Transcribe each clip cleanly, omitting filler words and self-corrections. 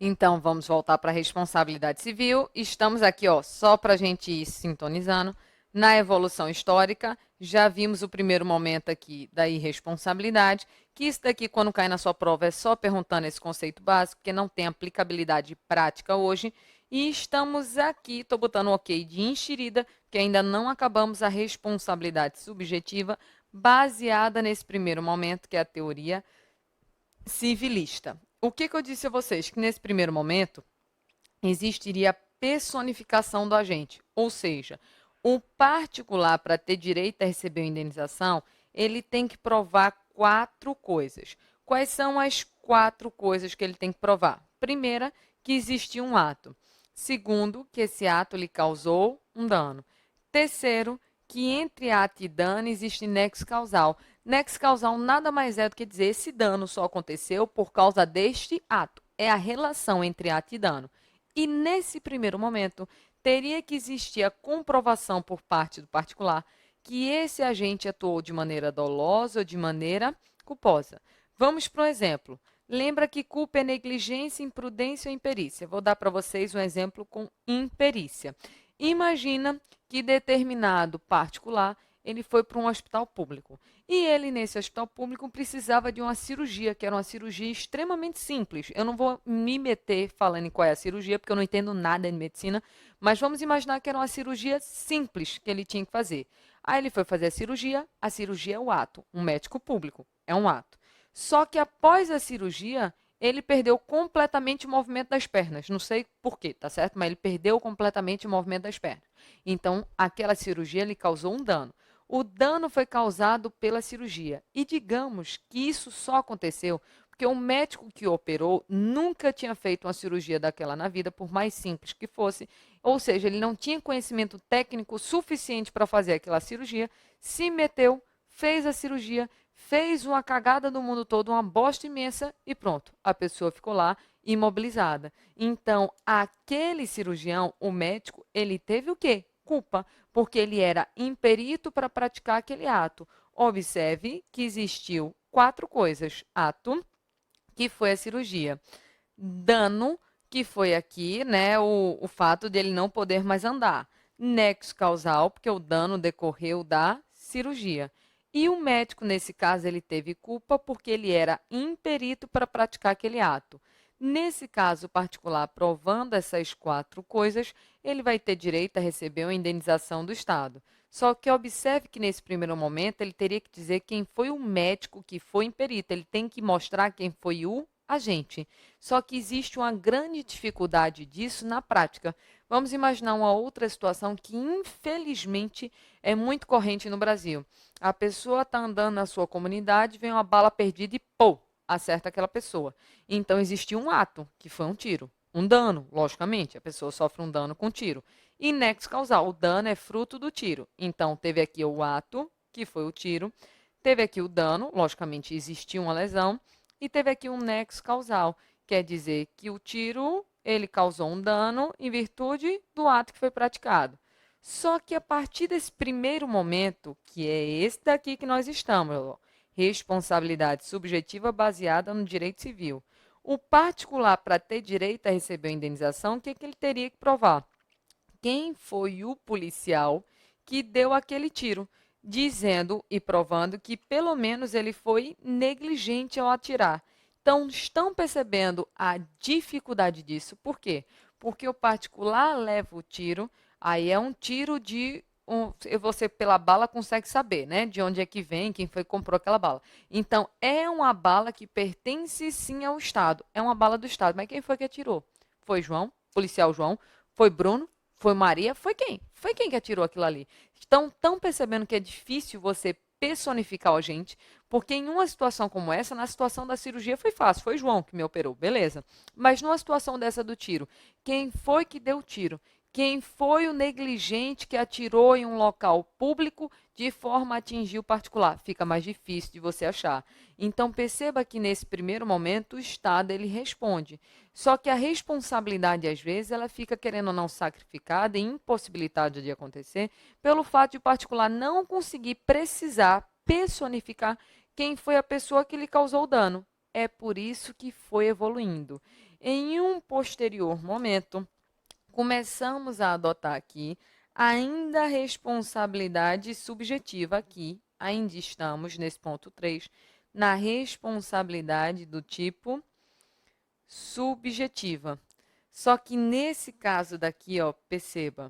Então, vamos voltar para a responsabilidade civil. Estamos aqui, ó, só para a gente ir sintonizando. Na evolução histórica, já vimos o primeiro momento aqui da irresponsabilidade, que isso daqui, quando cai na sua prova, é só perguntando esse conceito básico, porque não tem aplicabilidade prática hoje. E estamos aqui, estou botando um ok de enxerida, que ainda não acabamos a responsabilidade subjetiva, baseada nesse primeiro momento, que é a teoria civilista. O que eu disse a vocês? Que nesse primeiro momento existiria a personificação do agente, ou seja, o particular, para ter direito a receber a indenização, ele tem que provar quatro coisas. Quais são as quatro coisas que ele tem que provar? Primeira, que existiu um ato. Segundo, que esse ato lhe causou um dano. Terceiro, que entre ato e dano existe nexo causal. Nexo causal nada mais é do que dizer esse dano só aconteceu por causa deste ato. É a relação entre ato e dano. E nesse primeiro momento, teria que existir a comprovação por parte do particular que esse agente atuou de maneira dolosa ou de maneira culposa. Vamos para um exemplo. Lembra que culpa é negligência, imprudência ou imperícia. Vou dar para vocês um exemplo com imperícia. Imagina que determinado particular ele foi para um hospital público. E ele, nesse hospital público, precisava de uma cirurgia, que era uma cirurgia extremamente simples. Eu não vou me meter falando em qual é a cirurgia, porque eu não entendo nada de medicina, mas vamos imaginar que era uma cirurgia simples que ele tinha que fazer. Aí ele foi fazer a cirurgia é o ato. Um médico público é um ato. Só que após a cirurgia, ele perdeu completamente o movimento das pernas. Não sei por quê, tá certo? Mas ele perdeu completamente o movimento das pernas. Então, aquela cirurgia lhe causou um dano. O dano foi causado pela cirurgia. E digamos que isso só aconteceu porque o médico que operou nunca tinha feito uma cirurgia daquela na vida, por mais simples que fosse. Ou seja, ele não tinha conhecimento técnico suficiente para fazer aquela cirurgia, se meteu, fez a cirurgia, fez uma cagada no mundo todo, uma bosta imensa e pronto. A pessoa ficou lá imobilizada. Então, aquele cirurgião, o médico, ele teve o quê? Culpa, porque ele era imperito para praticar aquele ato. Observe que existiu quatro coisas: ato, que foi a cirurgia; dano, que foi aqui, né, o fato de ele não poder mais andar; nexo causal, porque o dano decorreu da cirurgia. E o médico, nesse caso, ele teve culpa porque ele era imperito para praticar aquele ato. Nesse caso particular, provando essas quatro coisas, ele vai ter direito a receber uma indenização do Estado. Só que observe que nesse primeiro momento ele teria que dizer quem foi o médico que foi imperito. Ele tem que mostrar quem foi o agente. Só que existe uma grande dificuldade disso na prática. Vamos imaginar uma outra situação que, infelizmente, é muito corrente no Brasil. A pessoa está andando na sua comunidade, vem uma bala perdida e, pô, acerta aquela pessoa. Então, existe um ato, que foi um tiro. Um dano, logicamente, a pessoa sofre um dano com tiro. E nexo causal, o dano é fruto do tiro. Então, teve aqui o ato, que foi o tiro, teve aqui o dano, logicamente existiu uma lesão, e teve aqui um nexo causal, quer dizer que o tiro ele causou um dano em virtude do ato que foi praticado. Só que a partir desse primeiro momento, que é esse daqui que nós estamos, ó, responsabilidade subjetiva baseada no direito civil. O particular, para ter direito a receber a indenização, o que, que ele teria que provar? Quem foi o policial que deu aquele tiro, dizendo e provando que pelo menos ele foi negligente ao atirar. Então, estão percebendo a dificuldade disso? Por quê? Porque o particular leva o tiro, aí é um tiro de você pela bala consegue saber, né? De onde é que vem, quem foi que comprou aquela bala. Então, é uma bala que pertence sim ao Estado. É uma bala do Estado. Mas quem foi que atirou? Foi João, policial João? Foi Bruno? Foi Maria? Foi quem? Foi quem que atirou aquilo ali? Estão percebendo que é difícil você personificar o agente, porque em uma situação como essa, na situação da cirurgia foi fácil, foi João que me operou, beleza. Mas numa situação dessa do tiro, quem foi que deu o tiro? Quem foi o negligente que atirou em um local público de forma a atingir o particular? Fica mais difícil de você achar. Então perceba que nesse primeiro momento o Estado ele responde. Só que a responsabilidade, às vezes, ela fica querendo ou não sacrificada e impossibilitada de acontecer pelo fato de o particular não conseguir precisar personificar quem foi a pessoa que lhe causou o dano. É por isso que foi evoluindo. Em um posterior momento, começamos a adotar aqui ainda a responsabilidade subjetiva aqui, ainda estamos nesse ponto 3, na responsabilidade do tipo subjetiva. Só que nesse caso daqui, ó, perceba,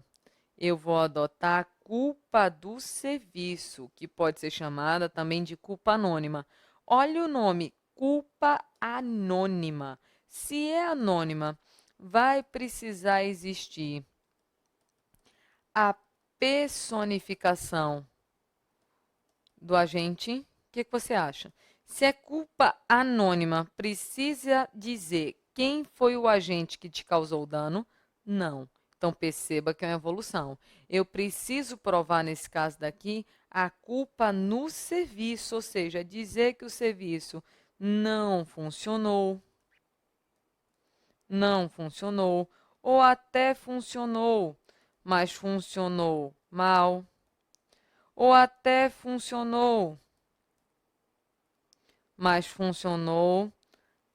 eu vou adotar a culpa do serviço, que pode ser chamada também de culpa anônima. Olha o nome, culpa anônima. Se é anônima, vai precisar existir a personificação do agente. O que você acha? Se é culpa anônima, precisa dizer quem foi o agente que te causou o dano? Não. Então perceba que é uma evolução. Eu preciso provar, nesse caso daqui, a culpa no serviço, ou seja, dizer que o serviço não funcionou, ou até funcionou, mas funcionou mal, ou até funcionou, mas funcionou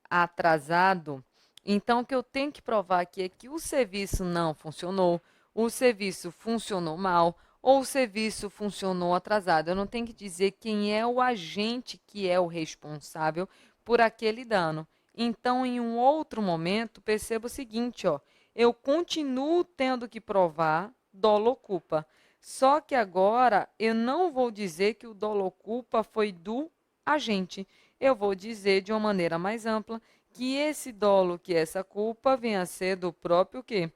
atrasado. Então, o que eu tenho que provar aqui é que o serviço não funcionou, o serviço funcionou mal, ou o serviço funcionou atrasado. Eu não tenho que dizer quem é o agente que é o responsável por aquele dano. Então, em um outro momento, perceba o seguinte, ó, eu continuo tendo que provar dolo ou culpa. Só que agora eu não vou dizer que o dolo ou culpa foi do agente. Eu vou dizer de uma maneira mais ampla que esse dolo, que essa culpa, venha a ser do próprio quê?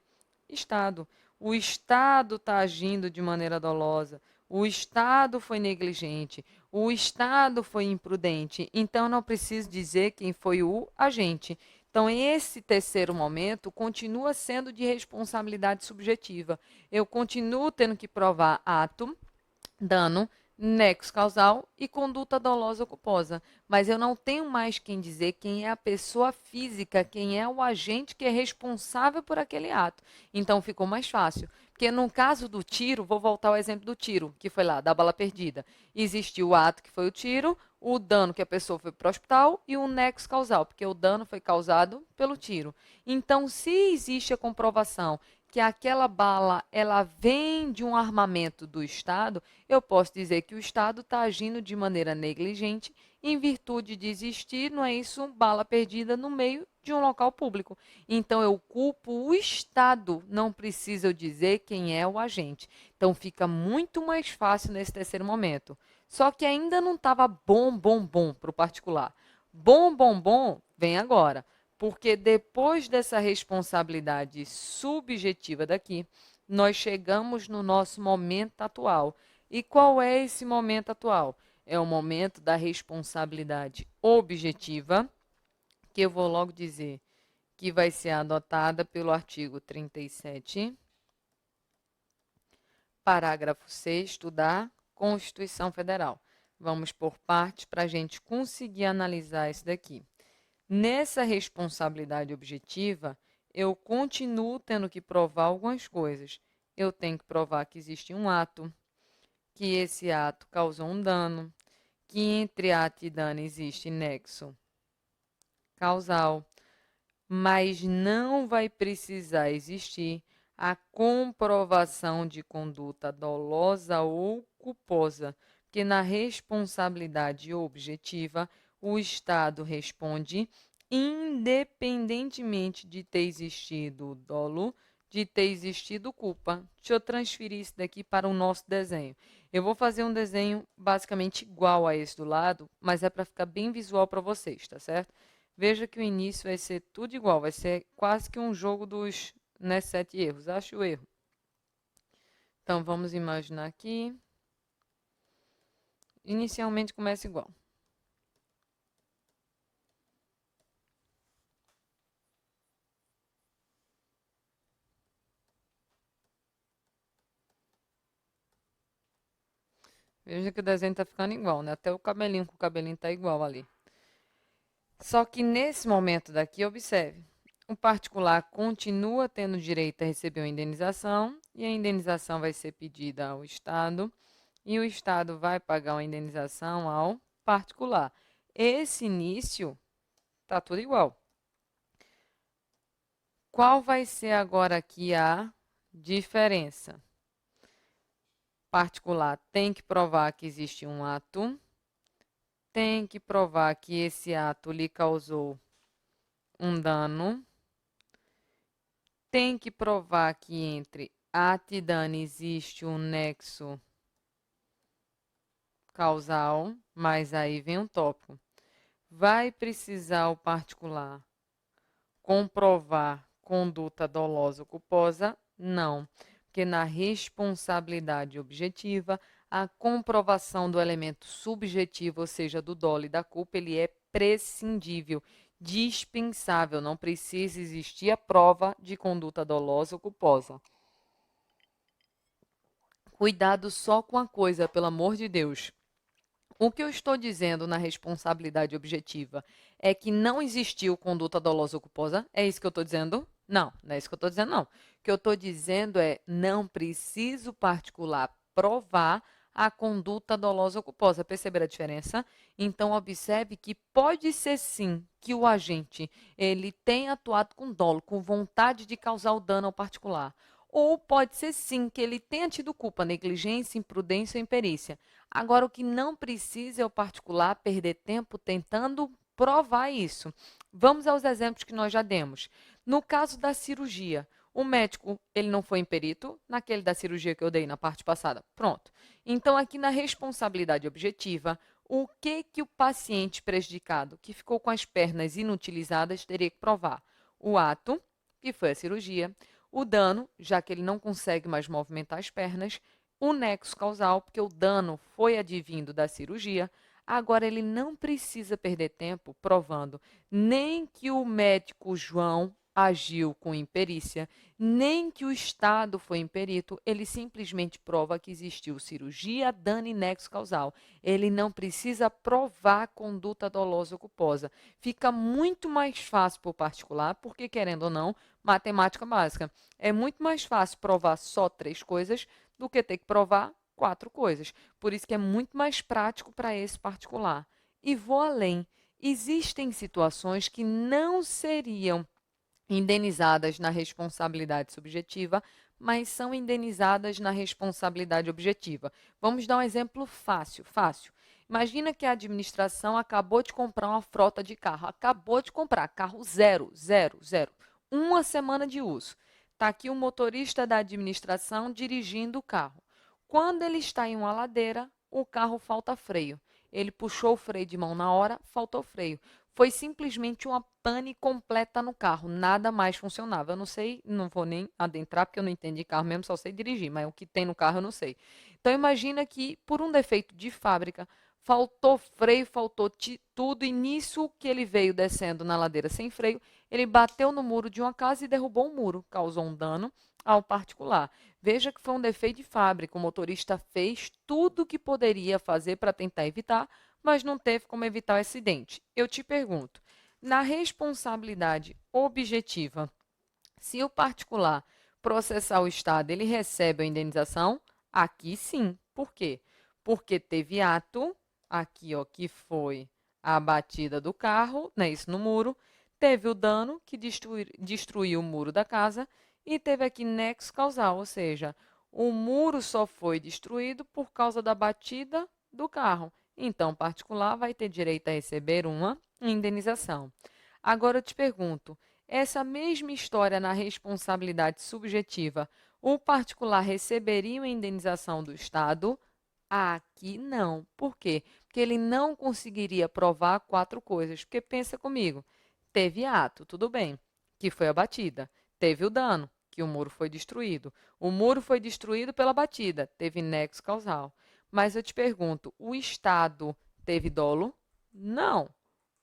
Estado. O Estado está agindo de maneira dolosa. O Estado foi negligente. O Estado foi imprudente. Então, não preciso dizer quem foi o agente. Então, esse terceiro momento continua sendo de responsabilidade subjetiva. Eu continuo tendo que provar ato, dano, nexo causal e conduta dolosa ou culposa. Mas eu não tenho mais quem dizer quem é a pessoa física, quem é o agente que é responsável por aquele ato. Então ficou mais fácil. Porque no caso do tiro, vou voltar ao exemplo do tiro, que foi lá, da bala perdida. Existiu o ato que foi o tiro, o dano que a pessoa foi para o hospital e o nexo causal, porque o dano foi causado pelo tiro. Então, se existe a comprovação que aquela bala ela vem de um armamento do Estado, eu posso dizer que o Estado está agindo de maneira negligente em virtude de existir, não é isso, bala perdida no meio de um local público. Então, eu culpo o Estado, não preciso eu dizer quem é o agente. Então, fica muito mais fácil nesse terceiro momento. Só que ainda não estava bom para o particular. Bom vem agora. Porque depois dessa responsabilidade subjetiva daqui, nós chegamos no nosso momento atual. E qual é esse momento atual? É o momento da responsabilidade objetiva, que eu vou logo dizer que vai ser adotada pelo artigo 37, parágrafo 6º da Constituição Federal. Vamos por partes para a gente conseguir analisar isso daqui. Nessa responsabilidade objetiva, eu continuo tendo que provar algumas coisas. Eu tenho que provar que existe um ato, que esse ato causou um dano, que entre ato e dano existe nexo causal, mas não vai precisar existir a comprovação de conduta dolosa ou culposa, porque na responsabilidade objetiva, o Estado responde independentemente de ter existido dolo, de ter existido culpa. Deixa eu transferir isso daqui para o nosso desenho. Eu vou fazer um desenho basicamente igual a esse do lado, mas é para ficar bem visual para vocês, tá certo? Veja que o início vai ser tudo igual, vai ser quase que um jogo dos, né, 7 erros. Acho o erro. Então, vamos imaginar aqui. Inicialmente começa igual. Veja que o desenho está ficando igual, né? Até o cabelinho com o cabelinho está igual ali. Só que nesse momento daqui, observe, o particular continua tendo direito a receber uma indenização e a indenização vai ser pedida ao Estado e o Estado vai pagar uma indenização ao particular. Esse início está tudo igual. Qual vai ser agora aqui a diferença? Particular tem que provar que existe um ato, tem que provar que esse ato lhe causou um dano, tem que provar que entre ato e dano existe um nexo causal, mas aí vem um tópico. Vai precisar o particular comprovar conduta dolosa ou culposa? Não, porque na responsabilidade objetiva, a comprovação do elemento subjetivo, ou seja, do dolo e da culpa, ele é prescindível, dispensável, não precisa existir a prova de conduta dolosa ou culposa. Cuidado só com a coisa, pelo amor de Deus. O que eu estou dizendo na responsabilidade objetiva é que não existiu conduta dolosa ou culposa? É isso que eu estou dizendo? Não, não é isso que eu estou dizendo, não. O que eu estou dizendo é não preciso particular provar a conduta dolosa ou culposa. Perceberam a diferença? Então, observe que pode ser sim que o agente ele tenha atuado com dolo, com vontade de causar o dano ao particular. Ou pode ser sim que ele tenha tido culpa, negligência, imprudência ou imperícia. Agora, o que não precisa é o particular perder tempo tentando provar isso. Vamos aos exemplos que nós já demos. No caso da cirurgia, o médico, ele não foi em perito, naquele da cirurgia que eu dei na parte passada. Pronto. Então, aqui na responsabilidade objetiva, o que o paciente prejudicado, que ficou com as pernas inutilizadas, teria que provar? O ato, que foi a cirurgia, o dano, já que ele não consegue mais movimentar as pernas, o nexo causal, porque o dano foi advindo da cirurgia. Agora, ele não precisa perder tempo provando nem que o médico João agiu com imperícia, nem que o Estado foi imperito, ele simplesmente prova que existiu cirurgia, dano e nexo causal. Ele não precisa provar conduta dolosa ou culposa. Fica muito mais fácil para o particular, porque, querendo ou não, matemática básica. É muito mais fácil provar só 3 coisas do que ter que provar 4 coisas. Por isso que é muito mais prático para esse particular. E vou além. Existem situações que não seriam indenizadas na responsabilidade subjetiva, mas são indenizadas na responsabilidade objetiva. Vamos dar um exemplo fácil, fácil. Imagina que a administração acabou de comprar uma frota de carro, acabou de comprar carro zero, zero, zero, uma semana de uso. Está aqui o motorista da administração dirigindo o carro. Quando ele está em uma ladeira, o carro falta freio. Ele puxou o freio de mão na hora, faltou freio. Foi simplesmente uma pane completa no carro, nada mais funcionava. Eu não sei, não vou nem adentrar porque eu não entendo de carro mesmo, só sei dirigir, mas o que tem no carro eu não sei. Então imagina que por um defeito de fábrica, faltou freio, faltou tudo e nisso que ele veio descendo na ladeira sem freio, ele bateu no muro de uma casa e derrubou um muro, causou um dano ao particular. Veja que foi um defeito de fábrica, o motorista fez tudo o que poderia fazer para tentar evitar, mas não teve como evitar o acidente. Eu te pergunto, na responsabilidade objetiva, se o particular processar o Estado, ele recebe a indenização? Aqui sim. Por quê? Porque teve ato, aqui ó, que foi a batida do carro, né, isso no muro, teve o dano que destruiu o muro da casa e teve aqui nexo causal, ou seja, o muro só foi destruído por causa da batida do carro. Então, o particular vai ter direito a receber uma indenização. Agora eu te pergunto, essa mesma história na responsabilidade subjetiva, o particular receberia uma indenização do Estado? Aqui não. Por quê? Porque ele não conseguiria provar 4 coisas. Porque pensa comigo, teve ato, tudo bem, que foi a batida. Teve o dano, que o muro foi destruído. O muro foi destruído pela batida, teve nexo causal. Mas eu te pergunto, o Estado teve dolo? Não.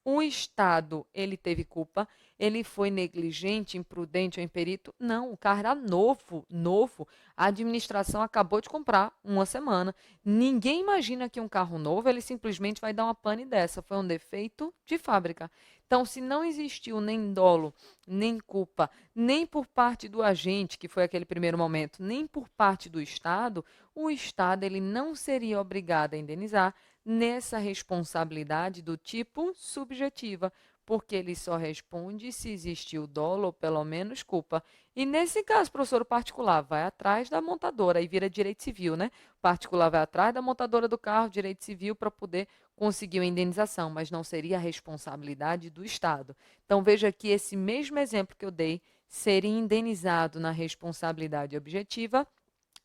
O Estado, ele teve culpa? Ele foi negligente, imprudente ou imperito? Não, o carro era novo, novo. A administração acabou de comprar uma semana. Ninguém imagina que um carro novo, ele simplesmente vai dar uma pane dessa. Foi um defeito de fábrica. Então, se não existiu nem dolo, nem culpa, nem por parte do agente, que foi aquele primeiro momento, nem por parte do Estado, o Estado ele não seria obrigado a indenizar nessa responsabilidade do tipo subjetiva, porque ele só responde se existiu dolo ou pelo menos culpa. E nesse caso, professor, o particular vai atrás da montadora e vira direito civil, né? O particular vai atrás da montadora do carro, direito civil, para poder conseguir uma indenização, mas não seria a responsabilidade do Estado. Então veja que esse mesmo exemplo que eu dei seria indenizado na responsabilidade objetiva,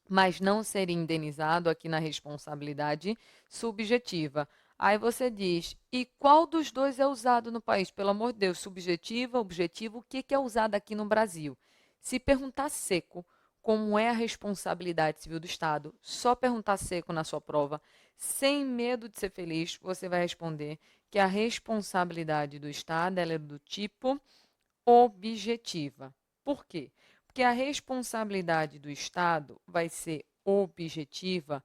mas não seria indenizado aqui na responsabilidade subjetiva. Aí você diz, e qual dos dois é usado no país? Pelo amor de Deus, subjetiva, objetivo, o que é usado aqui no Brasil? Se perguntar seco, como é a responsabilidade civil do Estado, só perguntar seco na sua prova, sem medo de ser feliz, você vai responder que a responsabilidade do Estado ela é do tipo objetiva. Por quê? Porque a responsabilidade do Estado vai ser objetiva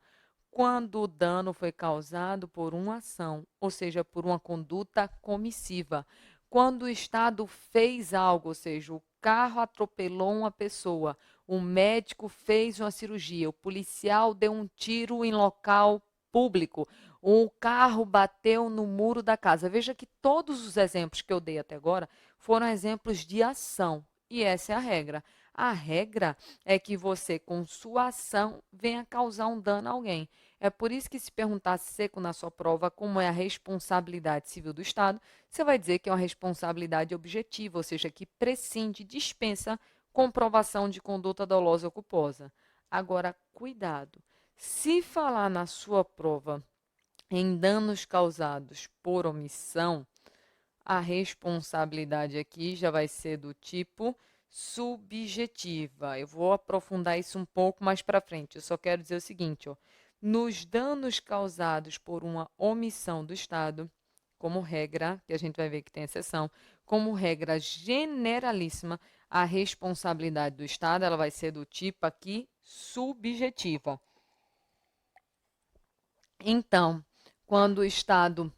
quando o dano foi causado por uma ação, ou seja, por uma conduta comissiva. Quando o Estado fez algo, ou seja, o carro atropelou uma pessoa, o médico fez uma cirurgia, o policial deu um tiro em local público, o carro bateu no muro da casa. Veja que todos os exemplos que eu dei até agora foram exemplos de ação, e essa é a regra. A regra é que você, com sua ação, venha causar um dano a alguém. É por isso que, se perguntar seco na sua prova como é a responsabilidade civil do Estado, você vai dizer que é uma responsabilidade objetiva, ou seja, que prescinde, dispensa comprovação de conduta dolosa ou culposa. Agora, cuidado. Se falar na sua prova em danos causados por omissão, a responsabilidade aqui já vai ser do tipo subjetiva. Eu vou aprofundar isso um pouco mais para frente. Eu só quero dizer o seguinte, ó, nos danos causados por uma omissão do Estado, como regra, que a gente vai ver que tem exceção, como regra generalíssima, a responsabilidade do Estado ela vai ser do tipo aqui subjetiva. Então, quando o Estado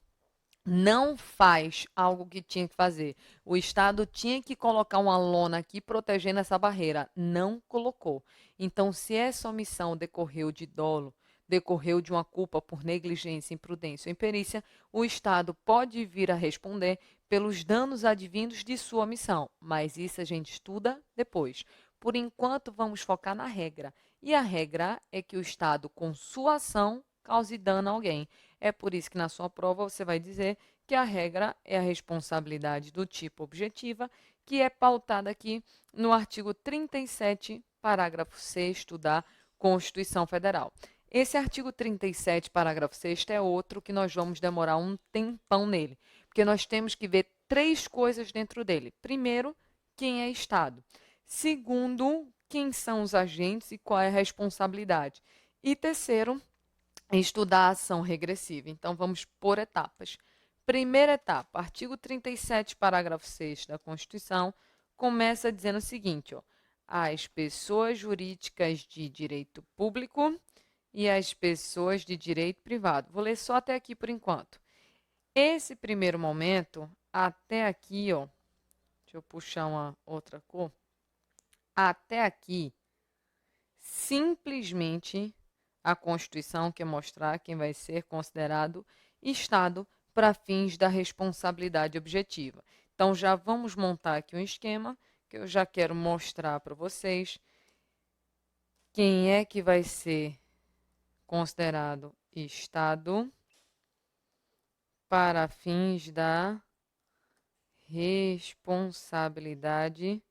não faz algo que tinha que fazer. O Estado tinha que colocar uma lona aqui protegendo essa barreira. Não colocou. Então, se essa omissão decorreu de dolo, decorreu de uma culpa por negligência, imprudência ou imperícia, o Estado pode vir a responder pelos danos advindos de sua omissão. Mas isso a gente estuda depois. Por enquanto, vamos focar na regra. E a regra é que o Estado, com sua ação, cause dano a alguém. É por isso que na sua prova você vai dizer que a regra é a responsabilidade do tipo objetiva, que é pautada aqui no artigo 37, parágrafo 6º da Constituição Federal. Esse artigo 37, parágrafo 6º é outro que nós vamos demorar um tempão nele, porque nós temos que ver três coisas dentro dele. Primeiro, quem é Estado. Segundo, quem são os agentes e qual é a responsabilidade. E terceiro, estudar a ação regressiva. Então, vamos por etapas. Primeira etapa, artigo 37, parágrafo 6 da Constituição, começa dizendo o seguinte, ó, as pessoas jurídicas de direito público e as pessoas de direito privado. Vou ler só até aqui por enquanto. Esse primeiro momento, até aqui, ó, deixa eu puxar uma outra cor, até aqui, simplesmente a Constituição quer mostrar quem vai ser considerado Estado para fins da responsabilidade objetiva. Então, já vamos montar aqui um esquema que eu já quero mostrar para vocês quem é que vai ser considerado Estado para fins da responsabilidade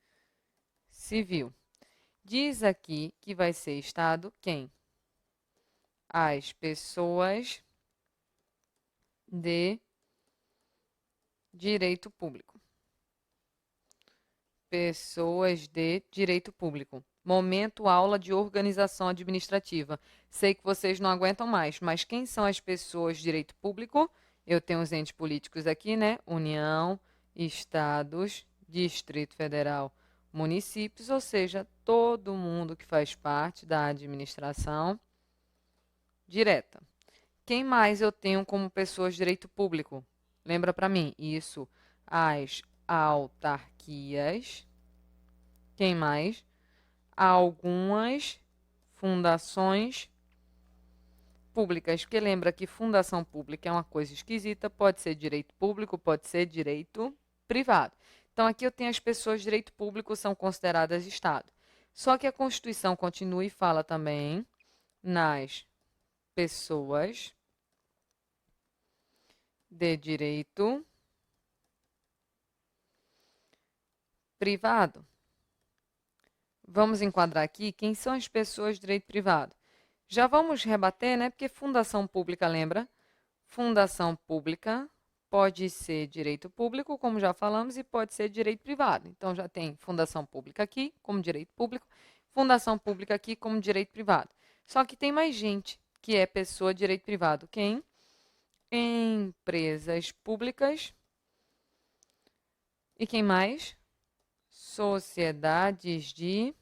civil. Diz aqui que vai ser Estado quem? As pessoas de direito público. Pessoas de direito público. Momento aula de organização administrativa. Sei que vocês não aguentam mais, mas quem são as pessoas de direito público? Eu tenho os entes políticos aqui, né? União, estados, Distrito Federal, municípios, ou seja, todo mundo que faz parte da administração direta. Quem mais eu tenho como pessoas de direito público? Lembra para mim? Isso, as autarquias. Quem mais? Algumas fundações públicas. Porque lembra que fundação pública é uma coisa esquisita, pode ser direito público, pode ser direito privado. Então, aqui eu tenho as pessoas de direito público são consideradas Estado. Só que a Constituição continua e fala também nas pessoas de direito privado. Vamos enquadrar aqui quem são as pessoas de direito privado. Já vamos rebater, né? Porque fundação pública, lembra? Fundação pública pode ser direito público, como já falamos, e pode ser direito privado. Então, já tem fundação pública aqui como direito público, fundação pública aqui como direito privado. Só que tem mais gente que é pessoa de direito privado. Quem? Empresas públicas. E quem mais? Sociedades de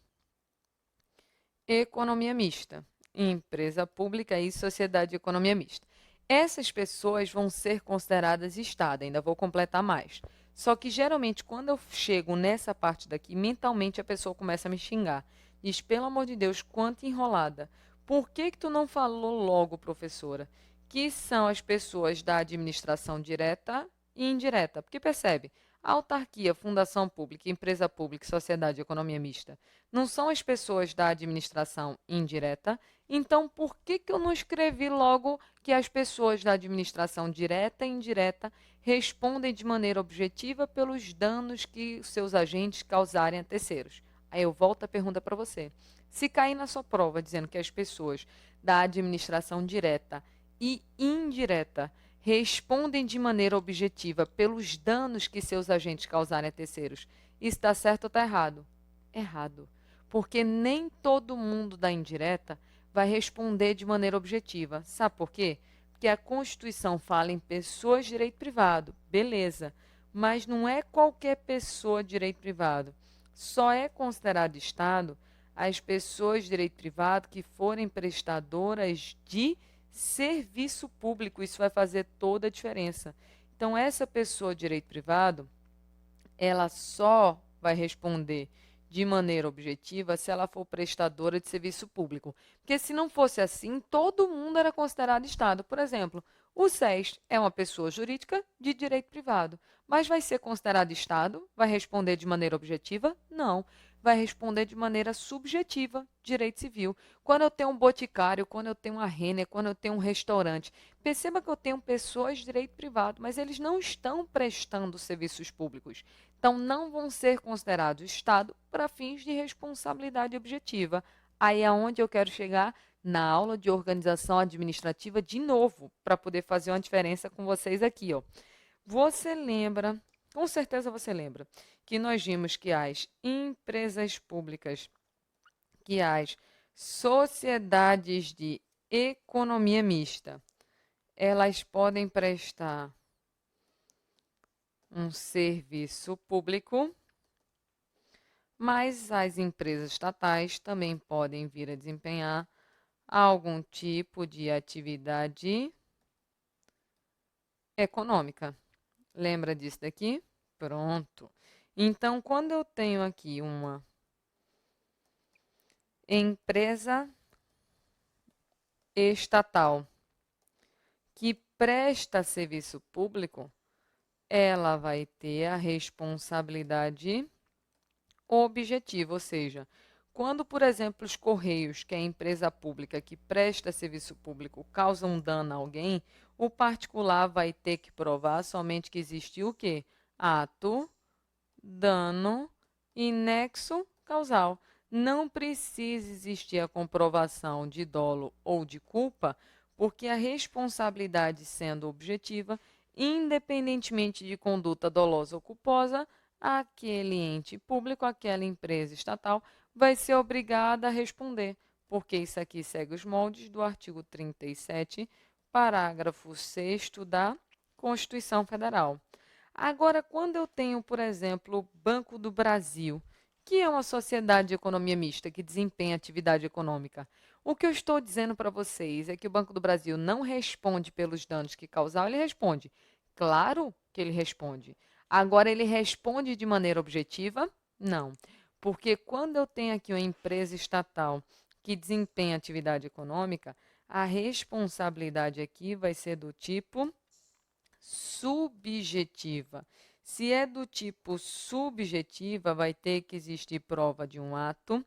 economia mista. Empresa pública e sociedade de economia mista. Essas pessoas vão ser consideradas Estado, ainda vou completar mais. Só que geralmente quando eu chego nessa parte daqui, mentalmente a pessoa começa a me xingar. Diz, pelo amor de Deus, quanta enrolada. Por que tu não falou logo, professora? Que são as pessoas da administração direta e indireta. Porque percebe, autarquia, fundação pública, empresa pública, sociedade, economia mista, não são as pessoas da administração indireta. Então, por que eu não escrevi logo que as pessoas da administração direta e indireta respondem de maneira objetiva pelos danos que seus agentes causarem a terceiros? Aí eu volto a pergunta para você. Se cair na sua prova dizendo que as pessoas da administração direta e indireta respondem de maneira objetiva pelos danos que seus agentes causarem a terceiros, isso está certo ou está errado? Errado. Porque nem todo mundo da indireta vai responder de maneira objetiva. Sabe por quê? Porque a Constituição fala em pessoas de direito privado, beleza, mas não é qualquer pessoa de direito privado. Só é considerado Estado as pessoas de direito privado que forem prestadoras de serviço público. Isso vai fazer toda a diferença. Então, essa pessoa de direito privado, ela só vai responder de maneira objetiva se ela for prestadora de serviço público. Porque se não fosse assim, todo mundo era considerado Estado. Por exemplo, o SES é uma pessoa jurídica de direito privado, mas vai ser considerado Estado? Vai responder de maneira objetiva? Não. Vai responder de maneira subjetiva, direito civil. Quando eu tenho um boticário, quando eu tenho uma Renner, quando eu tenho um restaurante, perceba que eu tenho pessoas de direito privado, mas eles não estão prestando serviços públicos. Então, não vão ser considerados Estado para fins de responsabilidade objetiva. Aí é onde eu quero chegar na aula de organização administrativa de novo, para poder fazer uma diferença com vocês aqui, ó. Você lembra, com certeza você lembra, que nós vimos que as empresas públicas, que as sociedades de economia mista, elas podem prestar um serviço público, mas as empresas estatais também podem vir a desempenhar algum tipo de atividade econômica. Lembra disso daqui? Pronto. Então, quando eu tenho aqui uma empresa estatal que presta serviço público, ela vai ter a responsabilidade objetiva, ou seja, quando, por exemplo, os Correios, que é a empresa pública que presta serviço público, causam dano a alguém, o particular vai ter que provar somente que existiu o quê? Ato, dano e nexo causal. Não precisa existir a comprovação de dolo ou de culpa, porque a responsabilidade sendo objetiva, independentemente de conduta dolosa ou culposa, aquele ente público, aquela empresa estatal, vai ser obrigada a responder, porque isso aqui segue os moldes do artigo 37, parágrafo 6º da Constituição Federal. Agora, quando eu tenho, por exemplo, o Banco do Brasil, que é uma sociedade de economia mista que desempenha atividade econômica, o que eu estou dizendo para vocês é que o Banco do Brasil não responde pelos danos que causar, ele responde. Claro que ele responde. Agora, ele responde de maneira objetiva? Não. Porque quando eu tenho aqui uma empresa estatal que desempenha atividade econômica, a responsabilidade aqui vai ser do tipo subjetiva. Se é do tipo subjetiva, vai ter que existir prova de um ato,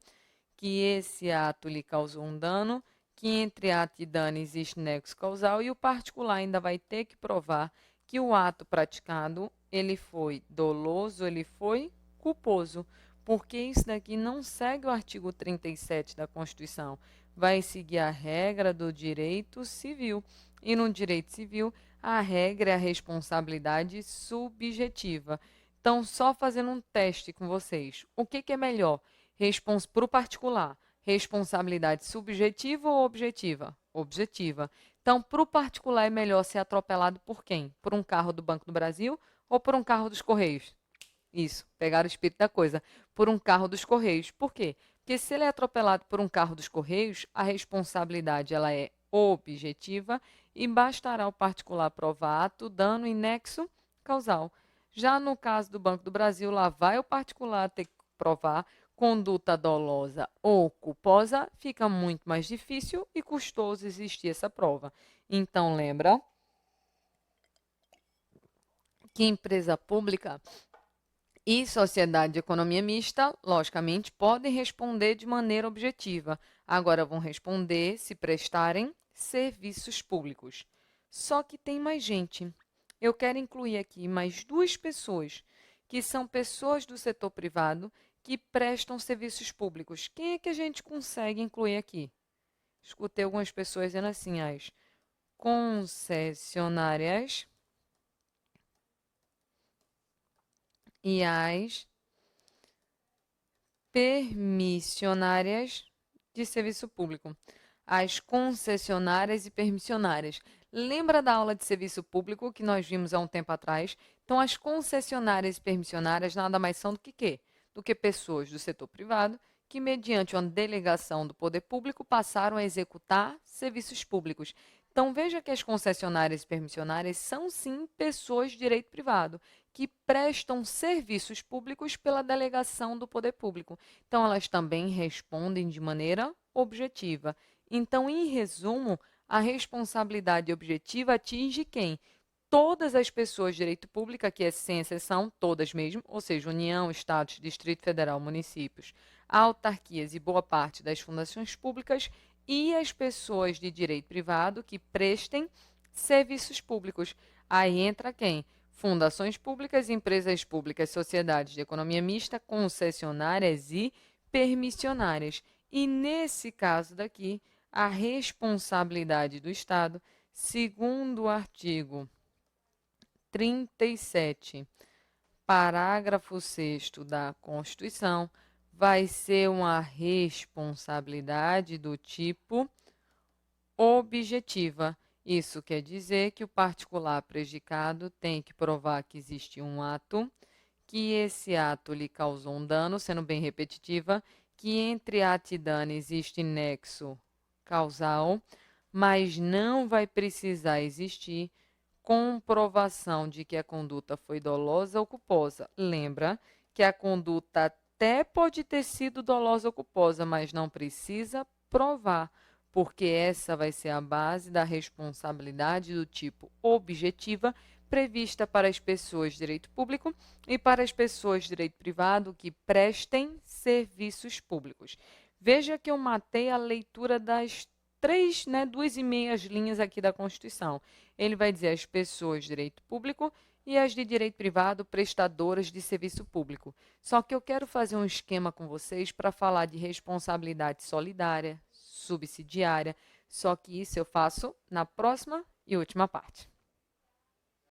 que esse ato lhe causou um dano, que entre ato e dano existe nexo causal, e o particular ainda vai ter que provar que o ato praticado, ele foi doloso, ele foi culposo, porque isso daqui não segue o artigo 37 da Constituição, vai seguir a regra do direito civil. E no direito civil, a regra é a responsabilidade subjetiva. Então, só fazendo um teste com vocês, o que é melhor? Para o particular, responsabilidade subjetiva ou objetiva? Objetiva. Então, para o particular é melhor ser atropelado por quem? Por um carro do Banco do Brasil ou por um carro dos Correios? Isso, pegar o espírito da coisa. Por um carro dos Correios. Por quê? Porque se ele é atropelado por um carro dos Correios, a responsabilidade ela é objetiva e bastará o particular provar ato, dano e nexo causal. Já no caso do Banco do Brasil, lá vai o particular ter que provar conduta dolosa ou culposa, fica muito mais difícil e custoso existir essa prova. Então, lembra que empresa pública e sociedade de economia mista, logicamente, podem responder de maneira objetiva. Agora vão responder se prestarem serviços públicos. Só que tem mais gente. Eu quero incluir aqui mais duas pessoas, que são pessoas do setor privado que prestam serviços públicos. Quem é que a gente consegue incluir aqui? Escutei algumas pessoas dizendo assim, as concessionárias e as permissionárias de serviço público. As concessionárias e permissionárias. Lembra da aula de serviço público que nós vimos há um tempo atrás? Então, as concessionárias e permissionárias nada mais são do que quê? Do que pessoas do setor privado que, mediante uma delegação do poder público, passaram a executar serviços públicos. Então, veja que as concessionárias e permissionárias são, sim, pessoas de direito privado, que prestam serviços públicos pela delegação do poder público. Então, elas também respondem de maneira objetiva. Então, em resumo, a responsabilidade objetiva atinge quem? Todas as pessoas de direito público, que é sem exceção, todas mesmo, ou seja, União, Estados, Distrito Federal, municípios, autarquias e boa parte das fundações públicas e as pessoas de direito privado que prestem serviços públicos. Aí entra quem? Fundações públicas, empresas públicas, sociedades de economia mista, concessionárias e permissionárias. E nesse caso daqui, a responsabilidade do Estado, segundo o artigo 37, parágrafo 6º da Constituição, vai ser uma responsabilidade do tipo objetiva. Isso quer dizer que o particular prejudicado tem que provar que existe um ato, que esse ato lhe causou um dano, sendo bem repetitiva, que entre ato e dano existe nexo causal, mas não vai precisar existir comprovação de que a conduta foi dolosa ou culposa. Lembra que a conduta até pode ter sido dolosa ou culposa, mas não precisa provar, porque essa vai ser a base da responsabilidade do tipo objetiva prevista para as pessoas de direito público e para as pessoas de direito privado que prestem serviços públicos. Veja que eu matei a leitura das três, 2,5 linhas aqui da Constituição. Ele vai dizer as pessoas de direito público e as de direito privado prestadoras de serviço público. Só que eu quero fazer um esquema com vocês para falar de responsabilidade solidária, subsidiária, só que isso eu faço na próxima e última parte.